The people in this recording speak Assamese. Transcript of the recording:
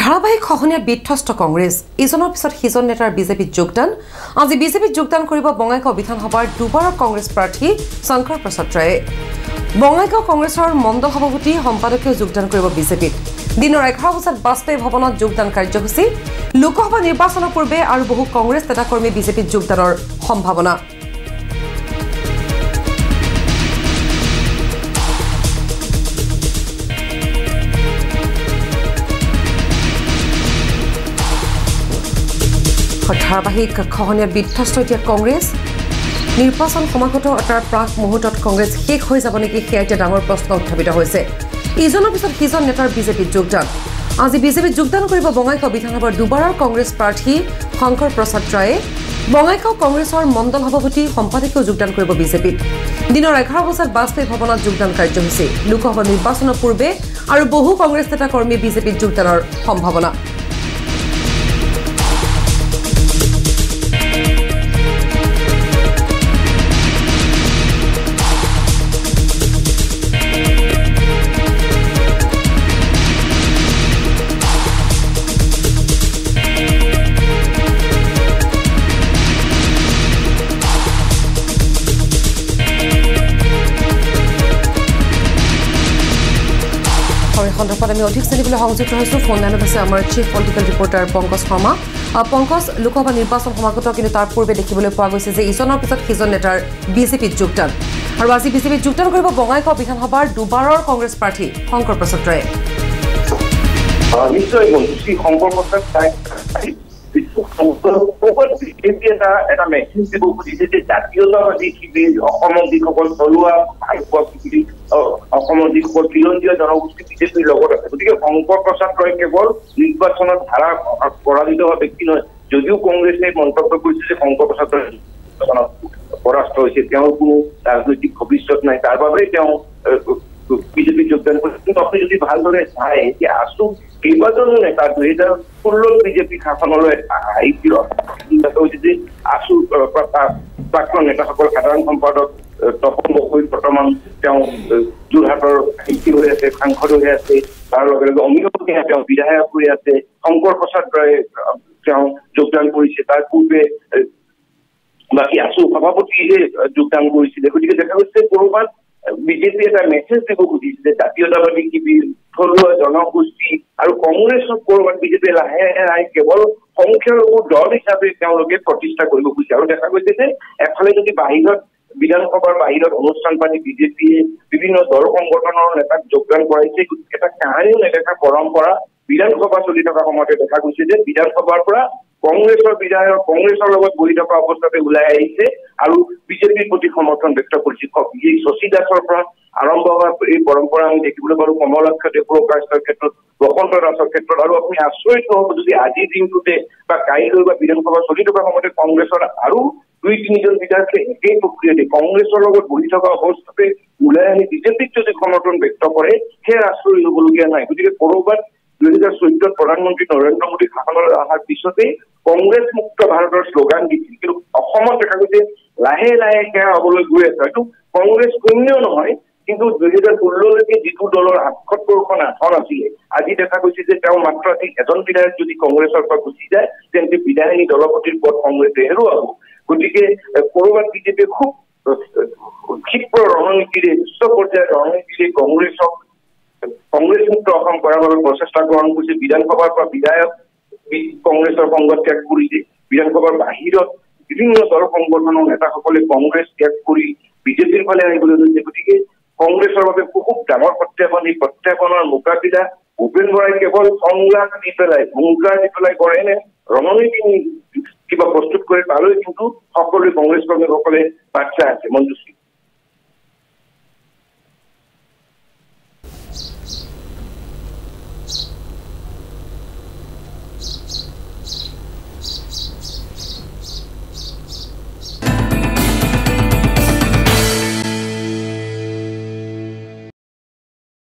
ধাৰাবাহিক খহনীয়াত বিধ্বস্ত কংগ্ৰেছ ইজনৰ পিছত সিজন নেতাৰ বিজেপিত যোগদান আজি বিজেপিত যোগদান কৰিব বঙাইগাঁও বিধানসভাৰ দুবাৰৰ কংগ্ৰেছ প্ৰাৰ্থী শংকৰ প্ৰসাদ ৰায়ে বঙাইগাঁও কংগ্ৰেছৰ মণ্ডল সভাপতি সম্পাদকীয় যোগদান কৰিব বিজেপিত দিনৰ 11 বজাত বাজপেয়ী ভৱনত যোগদান কাৰ্যসূচী লোকসভা নিৰ্বাচনৰ পূৰ্বে আৰু বহু কংগ্ৰেছ নেতাকৰ্মী বিজেপিত যোগদানৰ সম্ভাৱনা ধাৰাবাহিক খহনীয়াত বিধ্বস্ত এতিয়া কংগ্ৰেছ নিৰ্বাচন সমাগত এটাৰ প্ৰাক মুহূৰ্তত কংগ্ৰেছ শেষ হৈ যাব নেকি সেয়া এতিয়া ডাঙৰ প্ৰশ্ন উত্থাপিত হৈছে ইজনৰ পিছত সিজন নেতাৰ বিজেপিত যোগদান আজি বিজেপিত যোগদান কৰিব বঙাইগাঁও বিধানসভাৰ দুবাৰৰ কংগ্ৰেছ প্ৰাৰ্থী শংকৰ প্ৰসাদ ৰায়ে বঙাইগাঁও কংগ্ৰেছৰ মণ্ডল সভাপতি সম্পাদকীয় যোগদান কৰিব বিজেপিত দিনৰ 11 বজাত বাজপেয়ী ভৱনত যোগদান কাৰ্যসূচী লোকসভা নিৰ্বাচনৰ পূৰ্বে আৰু বহু কংগ্ৰেছ নেতা কৰ্মী বিজেপিত যোগদানৰ সম্ভাৱনা সন্দৰ্ভত আমি অধিক জানিবলৈ সংযুক্ত হৈছোঁ ফোন লাইনত আছে আমাৰ chief political reporter Pankaj Sharma Pankaj Lok Sabha নিৰ্বাচন সমাগত কিন্তু তাৰ পূৰ্বে দেখিবলৈ পোৱা গৈছে যে ইজনৰ পিছত সিজন নেতাৰ বিজেপিত যোগদান আৰু আজি বিজেপিত যোগদান কৰিব বঙাইগাঁও বিধানসভাৰ দুবাৰৰ কংগ্ৰেছ প্ৰাৰ্থী শংকৰ প্ৰসাদ ৰায়ে নিশ্চয় মন্ত্ৰী শংকৰ প্ৰসাদ ৰায় এটা মেছেজ দিব খুজিছে যে জাতীয়তাবাদী শিবিৰ অসমৰ যিসকল থলুৱা ভাইপোৱা শিবিৰ অসমৰ যিসকল খিলঞ্জীয়া জনগোষ্ঠী বিজেপিৰ লগত আছে গতিকে শংকৰ প্ৰসাদ ৰায় কেৱল নিৰ্বাচনত ধাৰা পৰাজিত হোৱা ব্যক্তি নহয় যদিও কংগ্ৰেছে মন্তব্য কৰিছে যে শংকৰ প্ৰসাদ ৰায় পৰাস্ত হৈছে তেওঁৰ কোনো ৰাজনৈতিক ভৱিষ্যত নাই তাৰ বাবে তেওঁ বিজেপিত যোগদান কৰিছে কিন্তু আপুনি যদি ভালদৰে চায় এতিয়া আছো কেইবাজনো নেতা 2016 বিজেপি শাসনলৈ আহিছিল হৈছে যে আছু প্ৰাক্তন নেতাসকল সাধাৰণ সম্পাদক তপন গগৈ বৰ্তমান তেওঁ যোৰহাটৰ শিক্ষী হৈ আছে সাংসদ হৈ আছে তাৰ লগে লগে অমিয় তেওঁ বিধায়ক হৈ আছে শংকৰ প্ৰসাদ ৰায়ে তেওঁ যোগদান কৰিছে তাৰ পূৰ্বে বাকী আছু সভাপতিয়ে যোগদান কৰিছিলে গতিকে দেখা গৈছে ক'ৰবাত বিজেপি এটা মেছেজ দিব খুজিছে যে জাতীয়তাবাদী শিবিৰ থলুৱা জনগোষ্ঠী আৰু কংগ্ৰেছক ক'ৰবাত বিজেপিয়ে লাহে লাহে কেৱল সংখ্যালঘু দল হিচাপে তেওঁলোকে প্ৰতিষ্ঠা কৰিব খুজিছে আৰু দেখা গৈছে যে এফালে যদি বাহিৰত বিধানসভাৰ বাহিৰত অনুষ্ঠান পাতি বিজেপিয়ে বিভিন্ন দল সংগঠনৰ নেতাক যোগদান কৰাইছে এটা কাহানিও নেদেখা পৰম্পৰা বিধানসভা চলি থকা সময়তে দেখা গৈছে যে বিধানসভাৰ পৰা কংগ্ৰেছৰ বিধায়ক কংগ্ৰেছৰ লগত বহি থকা অৱস্থাতে ওলাই আহিছে আৰু বিজেপিৰ প্ৰতি সমৰ্থন ব্যক্ত কৰিছে এই শশী দাসৰ পৰা আৰম্ভ হোৱা এই পৰম্পৰা আমি দেখিবলৈ পাৰো কমলাক্ষ দেৱপ্ৰকাশৰ ক্ষেত্ৰত বসন্ত দাসৰ ক্ষেত্ৰত আৰু আপুনি আচৰিত হ'ব যদি আজিৰ দিনটোতে বা কাইলৈ বা বিধানসভা চলি থকা সময়তে কংগ্ৰেছৰ আৰু 2-3জন বিধায়কে একেই প্ৰক্ৰিয়াতে কংগ্ৰেছৰ লগত বহি থকা অৱস্থাতে ওলাই আহি বিজেপিক যদি সমৰ্থন ব্যক্ত কৰে সেয়া আচৰিত হ'বলগীয়া নাই গতিকে ক'ৰবাত 2014 প্ৰধানমন্ত্ৰী নৰেন্দ্ৰ মোদী শাসনলৈ অহাৰ পিছতে কংগ্ৰেছ মুক্ত ভাৰতৰ শ্লোগান দিছিল কিন্তু অসমত দেখা গৈছে লাহে লাহে সেয়া হ'বলৈ গৈ আছে হয়তো কংগ্ৰেছ শূন্য নহয় কিন্তু 2016লৈকে যিটো দলৰ 78খন আসন আছিলে আজি দেখা গৈছে যে তেওঁ মাত্ৰ এজন বিধায়ক যদি কংগ্ৰেছৰ পৰা গুচি যায় তেন্তে বিধায়িনী দলপতিৰ পদ কংগ্ৰেছে হেৰুৱাব গতিকে ক'ৰবাত বিজেপিয়ে খুব ক্ষিপ্ৰ ৰণনীতিৰে উচ্চ পৰ্যায়ৰ ৰণনীতিৰে কংগ্ৰেছ মুক্ত অসম কৰাৰ বাবে প্ৰচেষ্টা গ্ৰহণ কৰিছে বিধানসভাৰ পৰা বিধায়ক কংগ্ৰেছৰ সংগ ত্যাগ কৰিছে বিধানসভাৰ বাহিৰত বিভিন্ন দল সংগঠনৰ নেতাসকলে কংগ্ৰেছ ত্যাগ কৰি বিজেপিৰ ফালে আহিবলৈ লৈছে গতিকে কংগ্ৰেছৰ বাবে খুব ডাঙৰ প্ৰত্যাহ্বান এই প্ৰত্যাহ্বানৰ মোকাবিলা ভূপেন বৰাই কেৱল সংঘাত দি পেলাই কৰে নে ৰণনীতি কিবা প্ৰস্তুত কৰে তালৈ কিন্তু সকলোৱে কংগ্ৰেছ কৰ্মীসকলে বাচ্ছা আছে মঞ্জুশ্ৰী